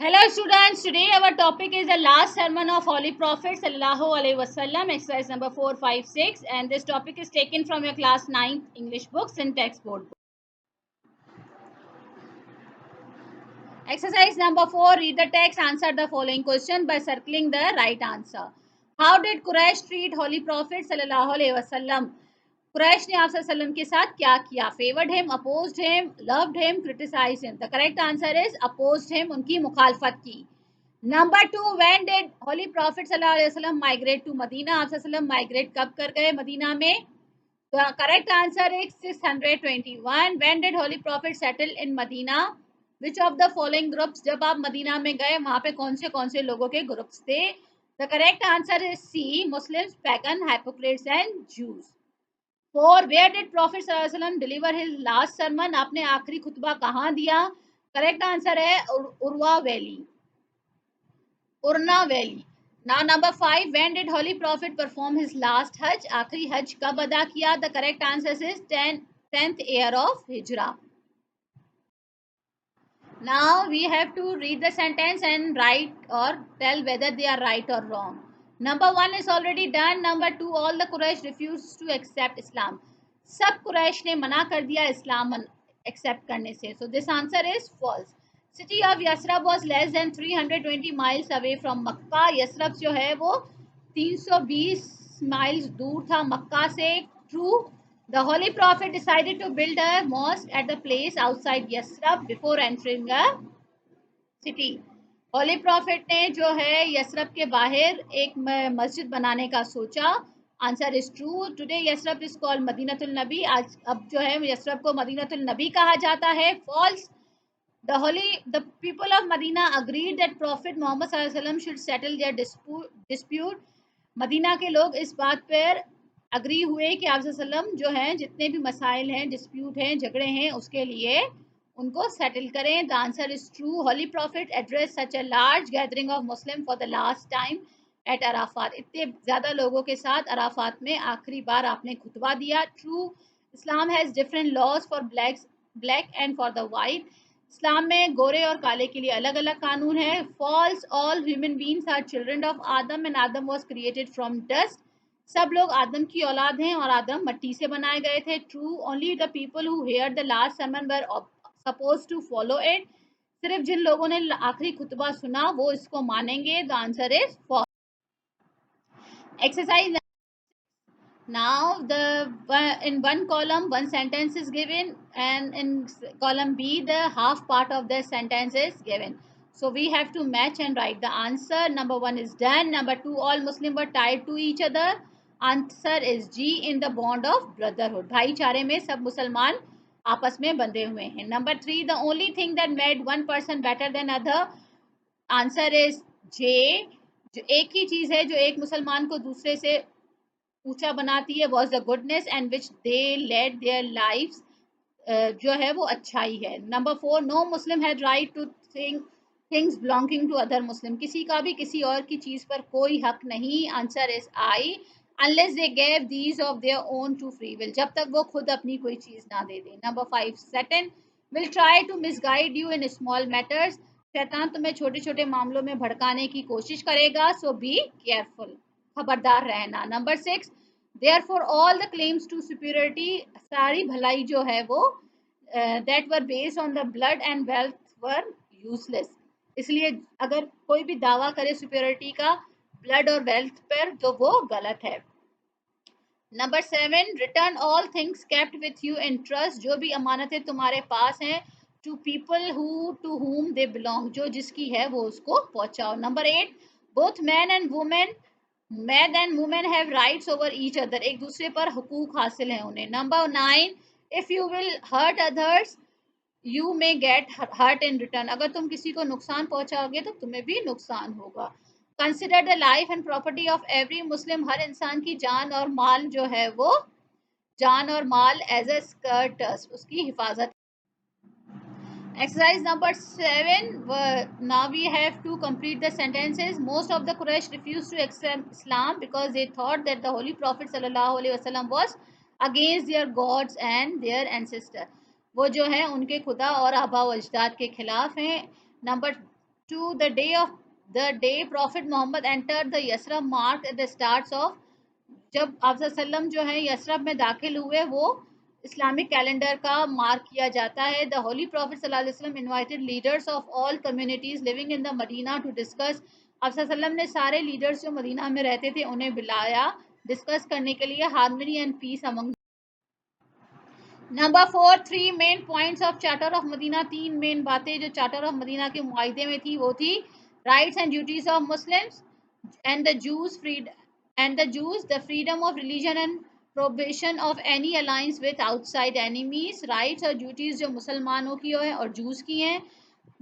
Hello students, today our topic is the last sermon of Holy Prophet Sallallahu Alaihi Wasallam, exercise number 456, and this topic is taken from your class 9 English books and text board. Exercise number 4, read the text, answer the following question by circling the right answer. How did Quraysh treat Holy Prophet Sallallahu Alaihi Wasallam? Quraish ने आप वसल्लम के साथ क्या किया? Favoured him, opposed him, loved him, criticised him. The correct answer is opposed him, उनकी मुखालफत की. Number 2, when did holy profit सल्लल्लाहु अलैहि वसल्लम माइग्रेट टू मदीना? आप वसल्लम माइग्रेट कब कर गए मदीना में? The correct answer is 621. When did holy prophet settle in Medina? Which of the following groups, जब आप मदीना में गए वहां पे कौन से लोगों के ग्रुप्स थे? The correct answer is C, Muslims, pagan, hypocrites and Jews. 4, where did prophet सल्लल्लाहु अलैहि वसल्लम डिलीवर हिज लास्ट सरमन? आपने आखिरी खुतबा कहाँ दिया? करेक्ट आंसर है Urwa valley, Urna valley. Now number 5, when did holy prophet perform his last Hajj? आखिरी हज कब अदा किया? The correct answer is 10th year of Hijra. Now we have to read the sentence and write or tell whether they are right or wrong. Number 1 is already done. Number 2, all the Quraysh refused to accept Islam. सब कुरैश ने मना कर दिया इस्लाम accept करने से. So this answer is false. City of Yasrab was less than 320 miles away from Makkah. Yasrab जो है वो 320 miles दूर था मक्का से. True. The Holy Prophet decided to build a mosque at the place outside Yasrab before entering a city. Holy Prophet ने जो है Yathrib के बाहर एक मस्जिद बनाने का सोचा. Answer is true. Today Yathrib is called Madinatul Nabi. आज अब जो है यसरब को मदीनतुल नबी कहा जाता है. False. The people of Medina agreed that Prophet Muhammad sallallahu alaihi wasallam should settle their dispute. Medina के लोग इस बात पर अग्री हुए कि आप वसल्लम जो हैं जितने भी मसाइल हैं, डिस्प्यूट हैं, झगड़े हैं, उसके लिए उनको सेटल करें. The answer is true. Holy prophet address such a large gathering of Muslim for the last time at Arafat. इतने ज़्यादा लोगों के साथ अराफात में आखिरी बार आपने खुतबा दिया. True. Islam has different laws for black and for the white. इस्लाम में गोरे और काले के लिए अलग अलग कानून है. False. All human beings are children of Adam and Adam was created from dust. सब लोग आदम की औलाद हैं और आदम मट्टी से बनाए गए थे. True. Only the people who hear the last sermon were suppose to follow it. सिर्फ जिन लोगों ने आखिरी खुतबा सुना वो इसको मानेंगे. The answer is false. Exercise. Now in one column one sentence is given and in column B the half part of the sentence is given. So we have to match and write the answer. Number 1 is done. Number 2, all Muslims were tied to each other. Answer is G, in the bond of brotherhood. भाईचारे में सब मुसलमान आपस में बंधे हुए हैं. Number 3, the only thing that made one person better than other. Answer is J. जो एक ही चीज़ है जो एक मुसलमान को दूसरे से ऊंचा बनाती है, was the goodness and which they led their lives. जो है वो अच्छाई है. Number 4, no Muslim had right to things belonging to other Muslim. किसी का भी किसी और की चीज़ पर कोई हक नहीं. Answer is I, unless they gave these of their own to free will. जब तक वो खुद अपनी कोई चीज़ ना दे दे. Number 5, Satan will try to misguide you in small matters. शैतान तुम्हें छोटे छोटे मामलों में भड़काने की कोशिश करेगा. सो बी केयरफुल, खबरदार रहना. Number 6, therefore all the claims to superiority, सारी भलाई जो है वो that were based on the blood and wealth were useless. इसलिए अगर कोई भी दावा करे superiority का ब्लड और वेल्थ पर तो वो गलत है. Number 7, return all things kept with you in trust. जो भी अमानतें तुम्हारे पास हैं, to people who to whom they belong, जो जिसकी है वो उसको पहुंचाओ. Number 8, both man and women, man and women have rights over each other. एक दूसरे पर हुकूक हासिल है उन्हें. Number 9, if you will hurt others you may get hurt in return. अगर तुम किसी को नुकसान पहुंचाओगे तो तुम्हें भी नुकसान होगा. Consider the life and property of every Muslim. हर इंसान की जान और माल जो है वो जान और माल एज ए स्कर्टस, उसकी हिफाजत. Exercise number 7. Now we have to complete the sentences. Most of the Quraysh refused to accept Islam because they thought that the Holy Prophet sallallahu alaihi wasallam was against their gods and their ancestors. वो जो है उनके खुदा और आबा व अजदाद के खिलाफ हैं. Number to the day Prophet Muhammad entered the Yasrab marked at the starts of, जब आप सल्लम जो है यसरब में दाखिल हुए वो इस्लामिक कैलेंडर का मार्क किया जाता है. द होली प्रॉफिट सल्लल्लाहु अलैहि वसल्लम invited leaders of all communities living in the Medina to discuss. आप सल्लम ने सारे लीडर्स जो मदीना में रहते थे उन्हें बुलाया डिस्कस करने के लिए harmony and peace among. Number 4, 3 main points of charter of Medina. 3 main बातें जो चार्टर ऑफ मदीना के मुआहदे में थी वो थी rights and duties of Muslims and the Jews, the freedom of religion and prohibition of any alliance with outside enemies. Rights और duties जो मुसलमानों की है और जूस की हैं.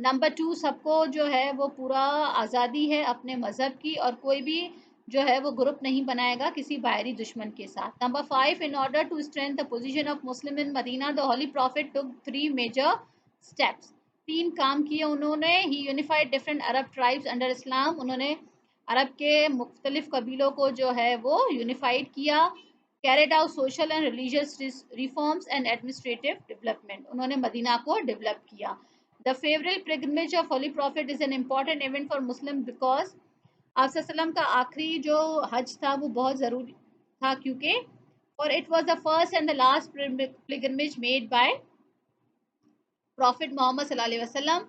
नंबर 2, सबको जो है वो पूरा आज़ादी है अपने मज़हब की और कोई भी जो है वो ग्रुप नहीं बनाएगा किसी बाहरी दुश्मन के साथ. Number 5, in order to strength the position of Muslim in Medina the holy prophet took 3 major steps. 3 काम किए उन्होंने. He unified different Arab tribes under Islam. उन्होंने अरब के मुख्तलिफ कबीलों को जो है वो यूनिफाइड किया. Carried out social and religious reforms and administrative development. उन्होंने मदीना को डेवलप किया. The farewell pilgrimage of holy prophet is an important event for Muslim because आप सल्लम का आखिरी जो हज था वो बहुत ज़रूरी था क्योंकि और it was the first and the last pilgrimage made by Prophet Muhammad sallallahu alaihi wasallam,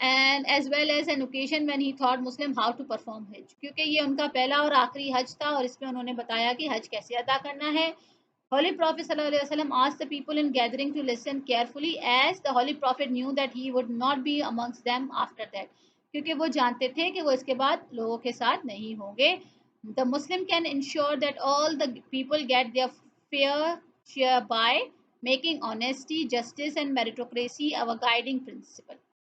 and as well as an occasion when he taught Muslim how to perform Hajj. क्योंकि ये उनका पहला और आखिरी हज था और इसमें उन्होंने बताया कि हज कैसे अदा करना है. Holy Prophet sallallahu alaihi wasallam asked the people in gathering to listen carefully as the Holy Prophet knew that he would not be amongst them after that. क्योंकि वो जानते थे कि वो इसके बाद लोगों के साथ नहीं होंगे. The Muslim can ensure that all the people get their fair share by making honesty, justice, and meritocracy our guiding principle.